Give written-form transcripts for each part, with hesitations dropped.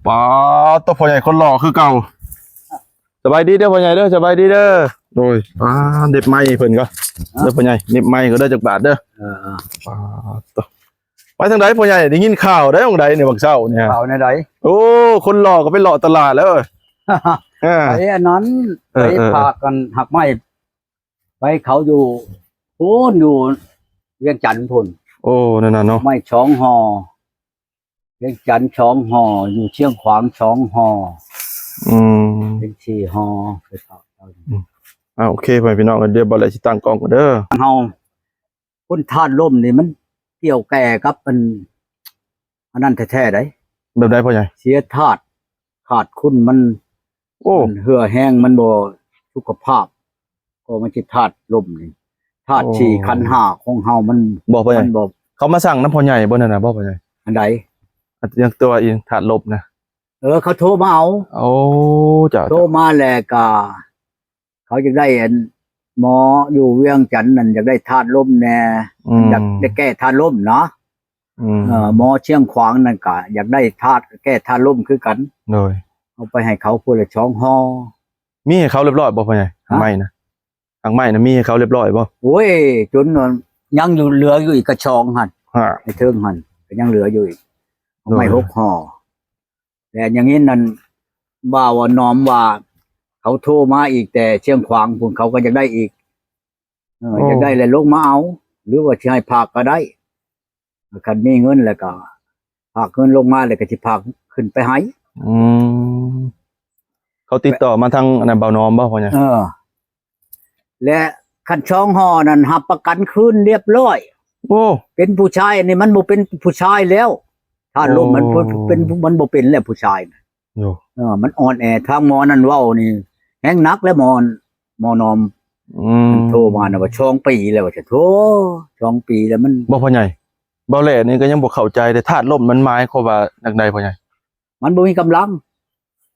ป๋าตัวพ่อใหญ่คนหล่อคือเก่าสบายดีเด้อพ่อใหญ่เด้อสบายดีเด้อโดยเด็บไม้เพิ่นก็เด้อพ่อใหญ่เด็บไม้ก็ได้จากบาทเด้อป๋าตัวไปทางใดพ่อใหญ่ได้ยินข่าวได้ทางใดเนี่ยบักเช้าเนี่ยข่าวในใดโอ้คนหล่อก็ไปหล่อตลาดแล้วไอ้อันนั้นไปพากันหักไม้ไปเขาอยู่พูนอยู่เวียงจันทร์พุ่นโอ้นั่นน่ะเนาะไม่ช่องหอเวียงจันทร์ช่องหออยู่เชียงขวางช่องหอเป็น4 หอไปพาโอเคไปพี่น้องกันเดี๋ยวบ่ได้สิตั้งกล้องกันเด้อเฮาคนทานล่มนี่มันเกี่ยวแก่กับอันนั้นแท้ๆได้แบบใดพ่อใหญ่เสียธาตุขาดคุณมันโอ้เหือแห้งมันบ่สุขภาพก็มันสิธาตุลมนี่ธาตุ4ขันธ์5ของเฮามันบ่พ่อใหญ่เขามาสั่งน้ำพ่อใหญ่บ่นั่นน่ะบ่พ่อใหญ่อันใดยังตัวอีธาตุลมนะเขาโทรมาเอาโอ้จ้ะโทรมาแล้วก็เขาจะได้หมออยู่เวียงจันทน์นั่นอยากได้ธาตุลมแน่อยากได้แก้ธาตุลมเนาะหมอเชียงขวางนั่นก็อยากได้ธาตุแก้ธาตุลมคือกันโดยเอาไปให้เขาคนละช่องหอมีให้เขาเรียบร้อยบ่พ่อใหญ่ทางไม้นะทางไม้นะมีให้เขาเรียบร้อยบ่โอ้ยจนยังอยู่เหลืออยู่อีกกระชองหั่นในเทิงหั่นก็ยังเหลืออยู่อีกไม่6 ห่อแต่อย่างนี้นั่นว่าน้อมว่าเขาโทรมาอีกแต่เชียงขวางพุ่นเขาก็อยากได้อีกอยากได้แล้วลงมาเอาหรือว่าสิให้พากก็ได้คันมีเงินแล้วก็พากเงินลงมาแล้วก็สิพากขึ้นไปให้เขาติดต่อมาทางอันนั้นเบาน้อมบ่พ่อใหญ่และคันช่องห่อนั่นรับประกันคืนเรียบร้อยโอ้เป็นผู้ชายนี่มันบ่เป็นผู้ชายแล้วถ้าลมมันเป็นมันบ่เป็นแล้วผู้ชายมันอ่อนแอทางหมอนั่นเว้านี่แฮงนักแล้วหมอนอมโทรมาน่ะว่า2 ปีแล้วว่าจะโทร2 ปีแล้วมันบ่พ่อใหญ่เบาแหล่นี่ก็ยังบ่เข้าใจแต่ธาตุลมมันหมายความว่าจังไดพ่อใหญ่มันบ่มีกำลัง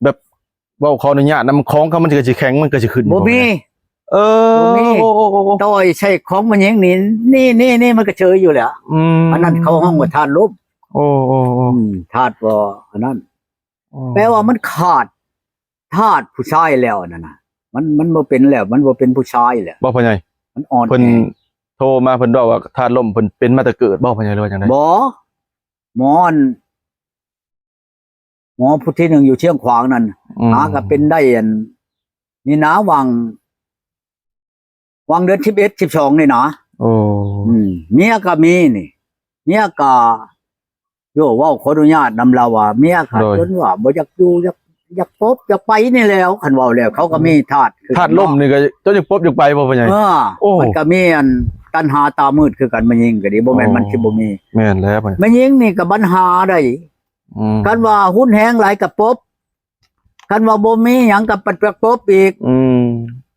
แบบเว้าขออนุญาตนำของเขามันก็สิแข็งมันก็สิขึ้นบ่มีบ่มีต้อยใช้ของมันยังนี่มันก็เฉยอยู่แหละอันนั้นเขาห้องว่าธาตุลมธาตุบ่อันนั้นแปลว่ามันขาดธาตุผู้ชายแล้วนั่นน่ะมันบ่เป็นแล้วมันบ่เป็นผู้ชายแล้วบ่พ่อใหญ่มันอ่อนเพิ่นโทรมาเพิ่นบอกว่าธาตุลมเพิ่นเป็นมาแต่เกิดบ่พ่อใหญ่หรือว่าจังได๋บ่หมอผู้ที่1อยู่เชียงขวางนั่นหาก็เป็นได้นี่นะวังเดือน11 12นี่นะเมียก็มีนี่เมียก็โยเว้าขออนุญาตนำเราว่าเมียก็จนว่าบ่อยากอยู่อยากพบอยากไปนี่แล้วคันเว้าแล้วเขาก็มีธาตุลมนี่ก็จนอยากพบอยากไปบ่พ่อใหญ่มันก็มีตัณหาตามืดคือกันมันยิงก็ดีบ่แม่นมันสิบ่มีแม่นแล้วพ่อมันยิงนี่ก็ปัญหาได้คันว่าหุ้นแฮงหลายก็ปบคันว่าบ่มีหยังก็ประกบอีก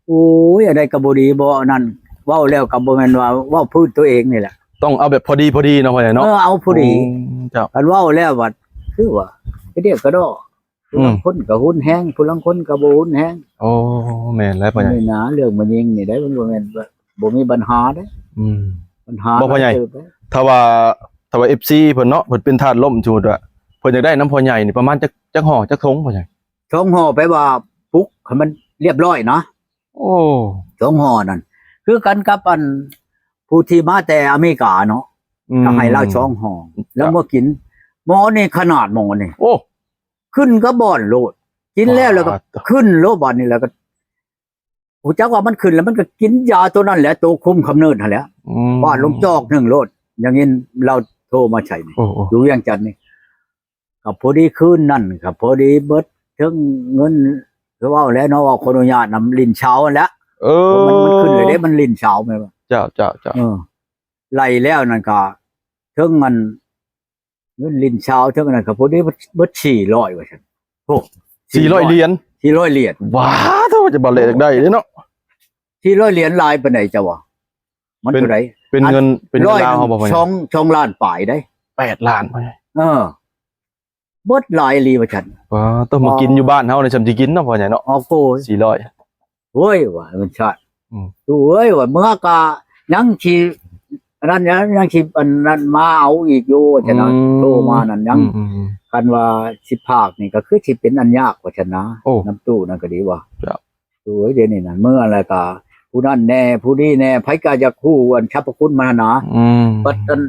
โอ้ยอะไรก็บ่ดีบ่นั่นเว้าแล้วก็บ่แม่นว่าเว้าพื้นตัวเองนี่แหละต้องเอาแบบพอดีเนาะพ่อใหญ่เนาะเอาพอดีคันเว้าแล้วว่าคือว่าเรียกก็ดอผู้ลางคนก็หุ้นแฮงผู้ลางคนก็บ่หุ้นแฮงโอ้แม่นแล้วพ่อใหญ่นี่นะเรื่องมันยิงนี่ได้มันบ่แม่นบ่มีปัญหาเด้ปัญหาบ่พ่อใหญ่ถ้าว่า FC เพิ่นเนาะเพิ่นเป็นธาตุลมจูดอะเพิ่นอยากได้น้ำพ่อใหญ่นี่ประมาณจักห่อจักทงพ่อใหญ่ทงห่อไปว่าปุ๊กให้มันเรียบร้อยนะโอ้ทงห่อนั่นคือกันกับผู้ที่มาแต่อเมริกาเนาะก็ให้เราช่องห่อแล้วเมื่อกินหมอนี่ขนาดหมอนี่โอ้ขึ้นก็บ่อนโลดกินแล้วก็ขึ้นโลบ่อนนี่แล้วก็ผู้จักว่ามันขึ้นแล้วมันก็กินยาตัวนั้นแหละตัวคุมกำเนิดนั่นแหละบ้านลงจอก1 โลดอย่างนี้เราโทรมาใช้นี่อยู่เวียงจันทน์นี่ก็พอดีคืนนั่นก็พอดีเบิดถึงเงินคือว่าแล้วเนาะว่าขออนุญาตนำลิ้นเช้าแล้วมันขึ้นเลยเด้มันลิ้นเช้าแม่นบ่เจ้าไล่แล้วนั่นก็ถึงมันเงินลิ้นเช้าถึงนั่นก็พอดีเบิด400ว่าซั่นโอ้400 เหรียญ400 เหรียญว้าถ้าจะบ่เลขได้เนาะ400 เหรียญลายปานใดจ้ะวะมันเท่าใดเป็นเงินลาวเฮาบ่พ่อใหญ่ช่องล้านปลายได้8 ล้านพ่อใหญ่เบิดหลายลีว่าซั่นต้องมากินอยู่บ้านเฮานี่ซำสิกินเนาะพ่อใหญ่เนาะโอ้400โอ้ยว่ามันชัดโอ้ยว่าเมื่อก็ยังสิ อันนั้นยังสิอันนั้นมาเอาอีกอยู่ฉะนั้นโทรมานั่นยัง คันว่าสิภาคนี่ก็คือสิเป็นอันยากกว่าชนะ โอ้ น้ำตู้นั่นก็ดีว่า ครับ สวยเดี๋ยวนี้นั่นเมื่ออะไรก็ผู้นั้นแน่ผู้นี้แน่ไผก็จะคู่อันชับพระคุณมานะ บัดอัน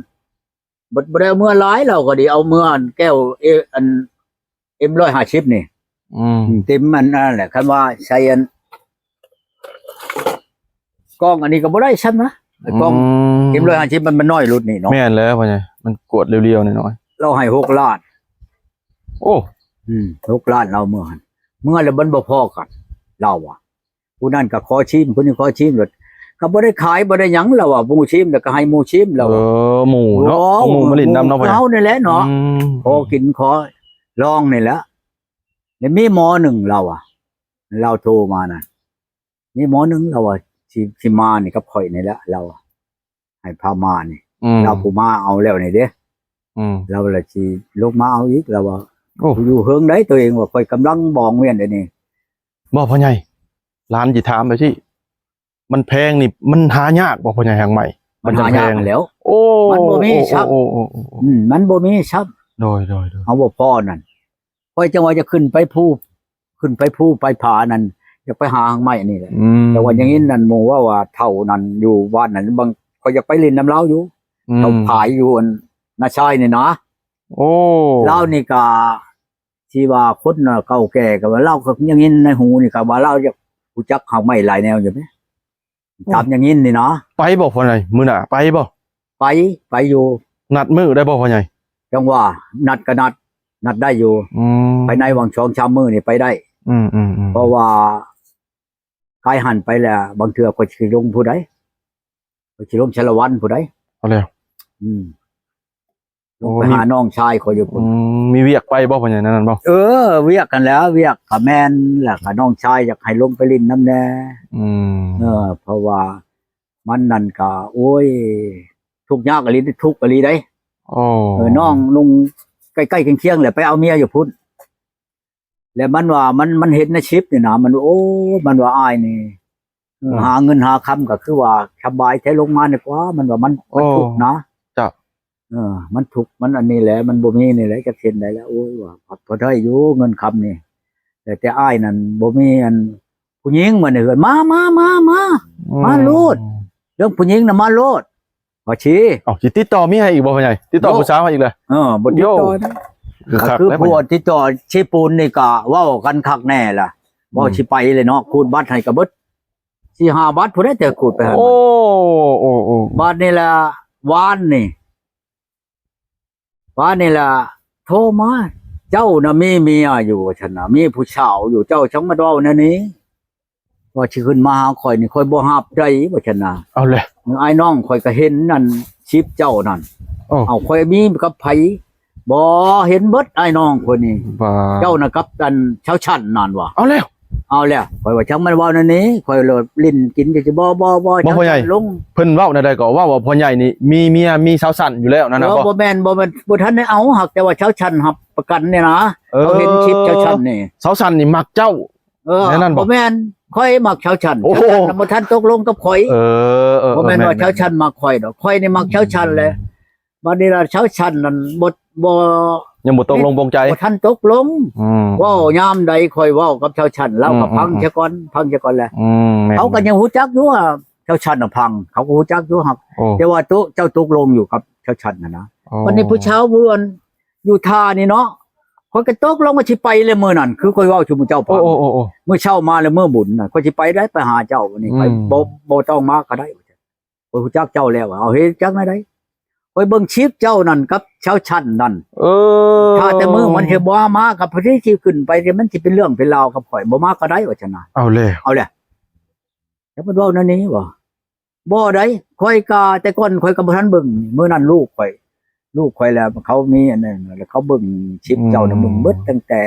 บัดบ่ได้เอาเมื่อหลายเราก็ดีเอาเมื่ออันแก้วอันM150นี่เต็มมันนั่นแหละคันว่าใช้อันกล้องอันนี้ก็บ่ได้ซ้ำนะกล้อง M150มันน้อยรุ่นนี่เนาะ แม่นแล้วพ่อใหญ่มันกวดเรียวๆหน่อย เราให้6 ล้าน ๆโอ้ 6 ล้านเราเมื่อแล้วมันบ่พอกันเราอ่ะผู้นั้นก็ขอชิมผู้นี้ขอชิมเลยก็บ่ได้ขายบ่ได้หยังเราอ่ะหมู่ชิมแล้วก็ให้หมู่ชิมเรา หมูเนาะเอาหมูมาลิ้นนำเนาะพ่อใหญ่ เฮานี่แหละเนาะขอกินขอลองนี่แหละแล้วมีหมอหนึ่งเราอ่ะเราโทรมานะมีหมอหนึ่งเราอ่ะสิมานี่กับข่อยนี่แหละเราอะให้พามานี่เราผู้มาเอาแล้วนี่เด้เราละสิลงมาเอาอีกเราว่าอยู่เฮิงได้ตัวเองว่าข่อยกำลังบองเวียนเดี๋ยวนี้ บ่พ่อใหญ่ร้านสิถามไปที่มันแพงนี่มันหายากบ่พ่อใหญ่แห่งใหม่ มันหายากแล้ว โอ้ มันบ่มีชับ มันบ่มีชับ โดยเอาบ่พอนั่นข่อยจังว่าจะขึ้นไปภูไปผานั่นอยากไปหาหางไม้นี่แหละแต่ว่าอย่างนี้นั่นหมู่ว่าเท่านั้นอยู่บ้านนั้นบางข่อยอยากไปเล่นน้ำเล้าอยู่เท่าผายอยู่อันนาชายนี่นะโอ้เล่านี่ก็ที่ว่าคนน่ะเก่าแก่ก็ว่าเล่าก็อย่างนี้ในหูนี่ก็ว่าเล่าจะรู้จักหางไม้หลายแนวอยู่มั้ยตามอย่างนี้นี่นะไปบ่พ่อใหญ่มื้อหน้าไปบ่ไปอยู่นัดมื้อได้บ่พ่อใหญ่จังว่านัดก็นัดได้อยู่ไปในวัง2-3มื้อนี่ไปได้เพราะว่าใกล้หันไปแล้วบางเทื่อก็สิลงผู้ใดก็สิลงชลวันผู้ใดเอาแล้วลงไปหาน้องชายเขาอยู่พุ่นมีเวียกไปบ่พ่อใหญ่นั่นบ่เวียกกันแล้วเวียกกับแม่นแล้วก็น้องชายอยากให้ลงไปลิ้นน้ำแน่เพราะว่ามันนั่นก็โอ้ยทุกข์ยากอีหลีทุกข์อีหลีได้น้องลุงใกล้ๆเคียงๆแหละไปเอาเมียอยู่พุ่นแล้วมันว่ามันเห็นในชิปนี่นะมันโอ้มันว่าอายนี่หาเงินหาคำก็คือว่าสบายแท้ลงมาดีกว่ามันว่ามันทุกข์นะจ้ะมันทุกข์มันอันนี้แหละมันบ่มีนี่แหละจะเห็นได้แล้วโอ้ยว่าพอได้อยู่เงินคำนี่แต่อ้ายนั่นบ่มีอันผู้หญิงมันเอิ้นมาโลดเรื่องผู้หญิงน่ะมาโลดบ่ชี้สิติดต่อมีให้อีกบ่พ่อใหญ่ติดต่อผู้สาวให้อีกเลยบ่ติดต่อคือผู้ติดต่อชีปูนนี่ก็เว้ากันคักแน่ล่ะบ่สิไปเลยเนาะคูณบัตรให้ก็เบิด4-5บัตรผู้ใดแต่คูณไปหั่นโอ้บัตรนี่ล่ะวานนี่ล่ะโทรมาเจ้าน่ะมีเมียอยู่ฉันน่ะมีผู้สาวอยู่เจ้าจังมาเว้าแนวนี้ว่าสิขึ้นมาหาข่อยนี่ข่อยบ่รับได้ว่าฉันน่ะเอาเลยไอ้น้องข่อยก็เห็นนั่นชิปเจ้านั่นเอาข่อยมีกับไผบ่เห็นเบิดไอ้น้องคนนี้เจ้าน่ะกับอันชาวชั้นนั่นว่ะเอาแล้วข่อยว่าจังมันเว้าแนวนี้ข่อยเลยลิ้นกินสิบ่พ่อใหญ่ลงเพิ่นเว้าแนวใดก็ว่าพ่อใหญ่นี่มีเมียมีสาวชั้นอยู่แล้วนั่นน่ะบ่แม่นบ่ทันได้เอาหักแต่ว่าชาวชั้นรับประกันเนี่ยนะเขาเห็นชิปชาวชั้นนี่สาวชั้นนี่มักเจ้านั่นบ่แม่นข่อยมักชาวชั้นบ่ทันตกลงกับข่อยบ่แม่นว่าชาวชั้นมักข่อยดอกข่อยนี่มักชาวชั้นแหละบัดนี้ล่ะชาวชั้นนั่นบ่ยังบ่ตกลงปรงใจบ่ทันตกลงเว้ายามใดข่อยเว้ากับชาวชั้นแล้วก็พังเสียก่อนแหละเขาก็ยังฮู้จักอยู่ว่าชาวชั้นน่ะพังเขาก็ฮู้จักอยู่ครับแต่ว่าเจ้าตกลงอยู่กับชาวชั้นน่ะนะวันนี้ผู้ชาวเมืองอยู่ท่านี่เนาะข่อยก็ตกลงว่าสิไปเลยมื้อนั้นคือข่อยเว้าสู่หมู่เจ้าฟังมื้อเช้ามาแล้วมื้อบุญน่ะข่อยสิไปได้ไปหาเจ้าวันนี้ไปบ่ต้องมาก็ได้ข่อยฮู้จักเจ้าแล้วเอาเฮ็ดจังได๋ข่อยเบิ่งชีพเจ้านั่นกับชาวชั้นนั่นถ้าแต่มื้อมันเฮ็ดบ่มากับพอดีสิขึ้นไปมันสิเป็นเรื่องเป็นราวกับข่อยบ่มาก็ได้ว่าซั่นน่ะเอาแล้วแล้วมันเว้านั่นนี่บ่ได้ข่อยก็แต่ก่อนข่อยก็บ่ทันเบิ่งมื้อนั้นลูกข่อยแล้วเขามีอันนั้นแล้วเขาเบิ่งชิปเจ้าน่ะเบิ่งเบิดตั้งแต่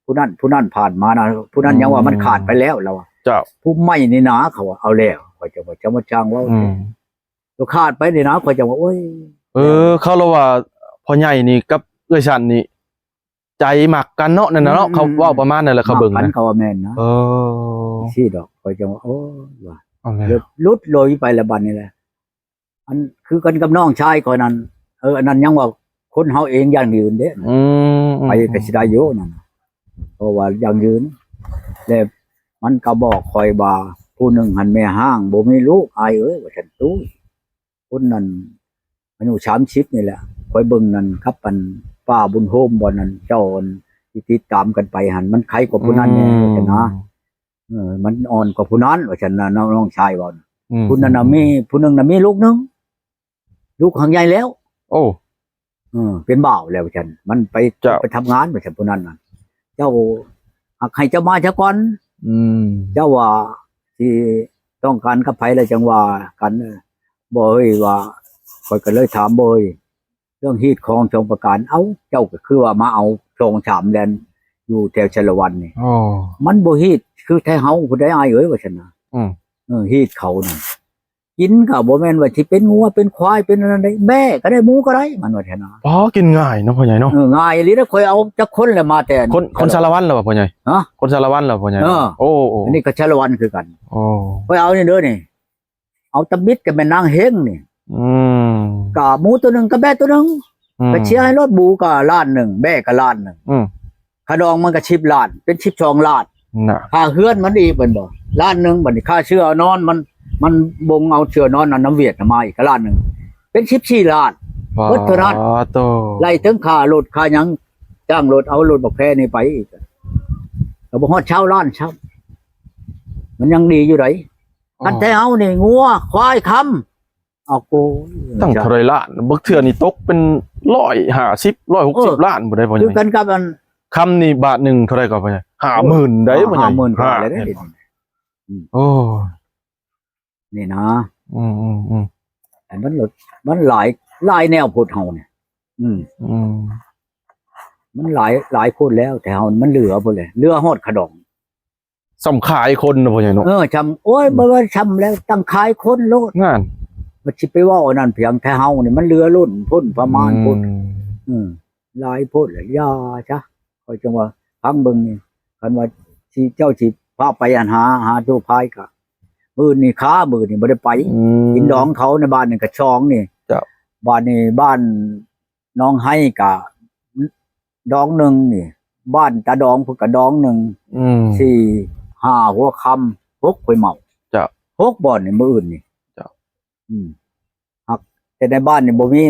ผู้นั้นผ่านมานะผู้นั้นยังว่ามันขาดไปแล้วเราเจ้าผู้ใหม่นี่นะเขาว่าเอาแล้วข่อยจะว่าจะมาจ้างว่าตัวขาดไปนี่นะข่อยจะว่าโอ้ยเขาเล่าว่าพ่อใหญ่นี่กับเอื้อยชันนี่ใจมักกันเนาะนั่นน่ะเนาะเขาเว้าประมาณนั้นแหละเขาเบิ่งนะเขาว่าแม่นนะสิดอกข่อยจะว่าโอ้ว่าลุดโลยไปละบัดนี้แหละ อันคือกันกับน้องชายก่อนนั้นอันนั้นยังว่าคนเฮาเองอย่างยืนเด้ ไปก็สิได้อยู่นั่นเพราะว่าอย่างยืนแล้วมันก็บอกคอยว่าผู้หนึ่งหันแม่ห้างบ่มีลูกอายเอ้ยว่าฉันตู้คนนั้นอายุ30นี่แหละคอยเบิ่งนั่นครับปันป้าบุญโฮมบ่นั่นเจ้าที่ติดตามกันไปหันมันใครกว่าผู้นั้นแน่ว่าฉันนะมันอ่อนกว่าผู้นั้นว่าฉันนะน้องชายบ่ผู้นั้นน่ะมีผู้หนึงน่ะมีลูกนึงลูกข้างใหญ่แล้ว โอ้ เป็นบ่าวแล้วฉันมันไปทำงานไปฉันผู้นั้นน่ะเจ้าหักให้เจ้ามาเจ้าก่อนเจ้าว่าที่ต้องการกับไผแล้วจังว่ากันบ่เฮ้ยว่าข้อยก็เลยถามบ่เฮ้ยเรื่องฮีตของชงประการเอ้าเจ้าก็คือว่ามาเอาชง3แลนอยู่แถวชลวันนี่มันบ่ฮีตคือแท้เฮาผู้ใดอายเอ้ยว่าฉันน่ะฮีตเขานั่นกินก็บ่แม่นว่าสิเป็นงัวเป็นควายเป็นอะไรแม่ก็ได้หมูก็ได้มันว่าแท้นะอ๋อกินง่ายเนาะพ่อใหญ่เนาะง่ายอีหลีนะค่อยเอาจักคนแล้วมาแต่คนสารวัตรเหรอพ่อใหญ่ฮะคนสารวัตรเหรอพ่อใหญ่โอ้อันนี้ก็ชาละวันคือกันโอ้ค่อยเอานี่เด้อนี่เอาตะบิดกับแม่นางเฮงนี่กะหมูตัวนึงกับแบ่ตัวนึงก็เชียร์ให้รถบูก็ล้านนึงแบ่ก็ล้านนึงค่าดองมันก็10ล้านเป็น12ล้านน่ะค่าเฮือนมันอีกเพิ่นบ่ล้านนึงบัดนี้ค่าเชื้อนอนมันบงเอาเชื้อนอนน้ำเวียดมาอีกล้านนึงเป็น14ล้านเบิดเท่านั้นไล่ถึงค่ารถค่าหยังจ้างรถเอารถบักแพนี่ไปอีกก็บ่ฮอด20ล้านครับมันยังดีอยู่ไดอันแต่เอานี่งัวควายคำเอาโกตั้งเท่าไรล้านบักเทื่อนี่ตกเป็น150 160ล้านบ่ได้พ่อใหญ่คือกันกับอันคำนี่บาทนึงเท่าไรก็พ่อใหญ่50,000ได้พ่อใหญ่50,000กว่าเลยโอ้นี่นะแต่มันหลายแนวพูดเฮาเนี่ยมันหลายพูดแล้วแต่เฮามันเหลือพุ่นเลยเหลือฮอดขดองสำขายคนนะพ่อใหญ่เนาะชำโอ้ยบ่ว่าชำแล้วตั้งขายคนโลดงานมันสิไปเว้านั่นเพียงแต่เฮานี่มันเหลือล้นพุ่นประมาณพุ่นหลายพูดเลยยาจ้ะค่อยจังว่าฟังเบิ่งนี่คันว่าสิเจ้าสิพาไปอันหาดูพายก็มื้อนี่ค้ามื้อนี่บ่ได้ไปกินดองเขาในบ้านนี่ก็ช่องนี่บ้านนี่บ้านน้องให้ก็ดองนึงนี่บ้านตาดองเพิ่นก็ดองนึง4 5หัวค่ำ6ค่อยเมา6บ่อนนี่มื้ออื่นนี่ฮักแต่ในบ้านนี่บ่มี